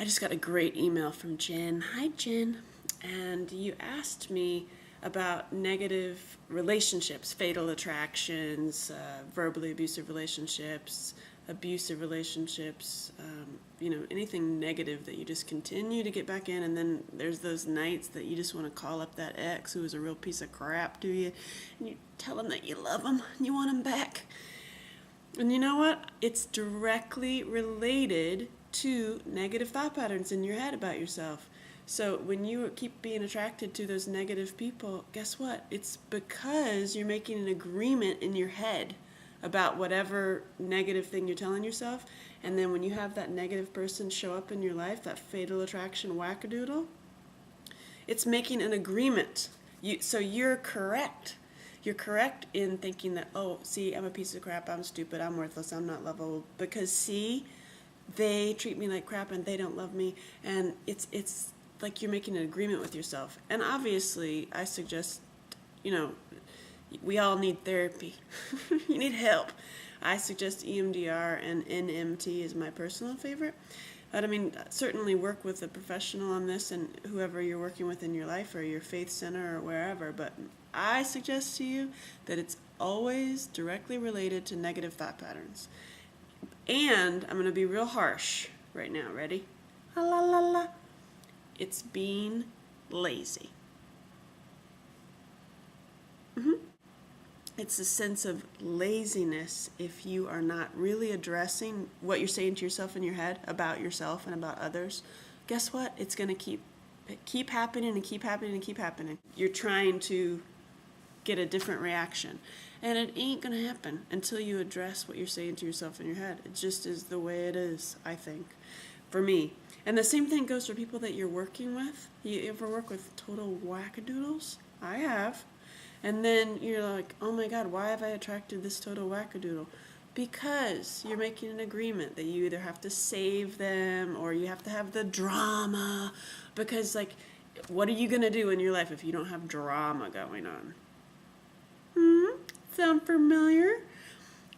I just got a great email from Jen. Hi, Jen. And you asked me about negative relationships, fatal attractions, verbally abusive relationships, anything negative that you just continue to get back in. And then there's those nights that you just want to call up that ex who was a real piece of crap to you, and you tell them that you love them and you want them back. And you know what? It's directly related to negative thought patterns in your head about yourself. So when you keep being attracted to those negative people, guess what? It's because you're making an agreement in your head about whatever negative thing you're telling yourself. And then when you have that negative person show up in your life, that fatal attraction wackadoodle, it's making an agreement. So you're correct. You're correct in thinking that, oh, see, I'm a piece of crap, I'm stupid, I'm worthless, I'm not lovable. Because, see, they treat me like crap and they don't love me. And it's like you're making an agreement with yourself. And obviously, I suggest, we all need therapy. You need help. I suggest EMDR, and NMT is my personal favorite. But certainly work with a professional on this, and whoever you're working with in your life or your faith center or wherever. But I suggest to you that it's always directly related to negative thought patterns. And I'm going to be real harsh right now. Ready? La la la la. It's being lazy. It's a sense of laziness if you are not really addressing what you're saying to yourself in your head about yourself and about others. Guess what? It's going to keep happening and keep happening and keep happening. You're trying to get a different reaction. And it ain't going to happen until you address what you're saying to yourself in your head. It just is the way it is, I think, for me. And the same thing goes for people that you're working with. You ever work with total wackadoodles? I have. And then you're like, oh my God, why have I attracted this total wackadoodle? Because you're making an agreement that you either have to save them or you have to have the drama. Because, what are you going to do in your life if you don't have drama going on? Sound familiar?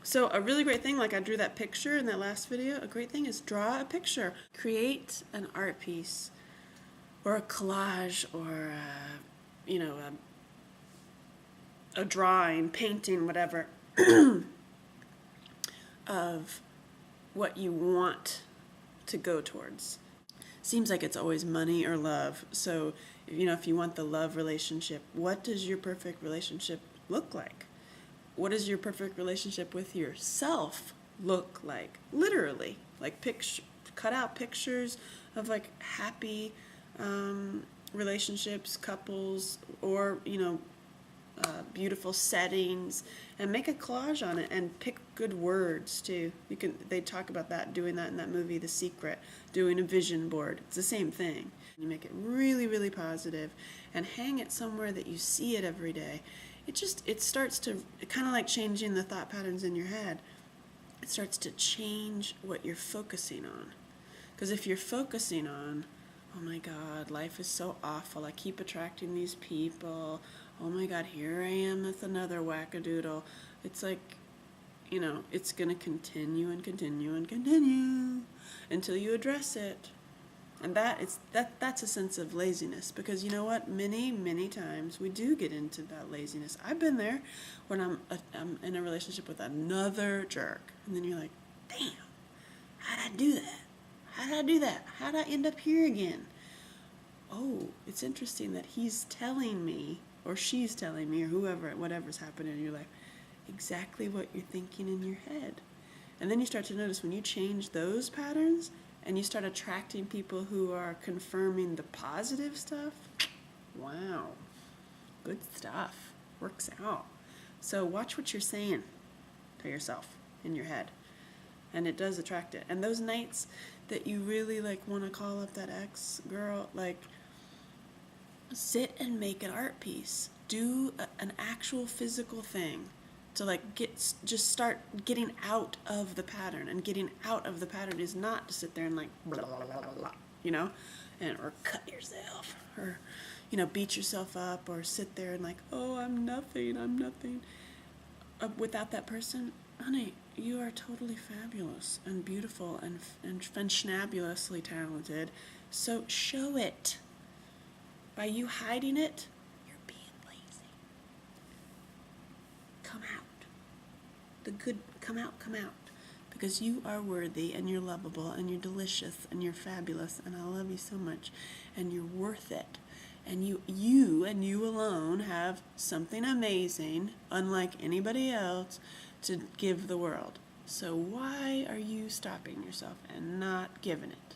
So a really great thing, like I drew that picture in that last video, a great thing is draw a picture. Create an art piece or a collage or, a drawing, painting, whatever, of what you want to go towards. Seems like it's always money or love. So, if you want the love relationship, what does your perfect relationship look like? What does your perfect relationship with yourself look like? Literally, cut out pictures of happy relationships, couples, or beautiful settings, and make a collage on it and pick good words too. They talk about doing that in that movie The Secret, doing a vision board. It's the same thing. You make it really, really positive and hang it somewhere that you see it every day. It starts to, kind of like changing the thought patterns in your head, it starts to change what you're focusing on. Because if you're focusing on, oh my God, life is so awful, I keep attracting these people, oh my God, here I am with another wackadoodle, it's it's going to continue and continue and continue until you address it. And that's a sense of laziness, because you know what? Many times we do get into that laziness. I've been there when I'm in a relationship with another jerk, and then you're like, damn, how'd I do that? How'd I end up here again? Oh, it's interesting that he's telling me, or she's telling me, or whatever's happening in your life, exactly what you're thinking in your head. And then you start to notice when you change those patterns, and you start attracting people who are confirming the positive stuff, wow, good stuff, works out. So watch what you're saying to yourself in your head, and it does attract it. And those nights that you really want to call up that ex girl, sit and make an art piece. Do an actual physical thing to just start getting out of the pattern. And getting out of the pattern is not to sit there and blah, blah, blah, blah, blah, or cut yourself, or beat yourself up, or sit there and oh, I'm nothing. Without that person, honey, you are totally fabulous and beautiful and fashionulously talented. So show it. By you hiding it, you're being lazy. Come out. The good, come out, come out. Because you are worthy and you're lovable and you're delicious and you're fabulous and I love you so much and you're worth it. And you and you alone have something amazing, unlike anybody else, to give the world. So why are you stopping yourself and not giving it?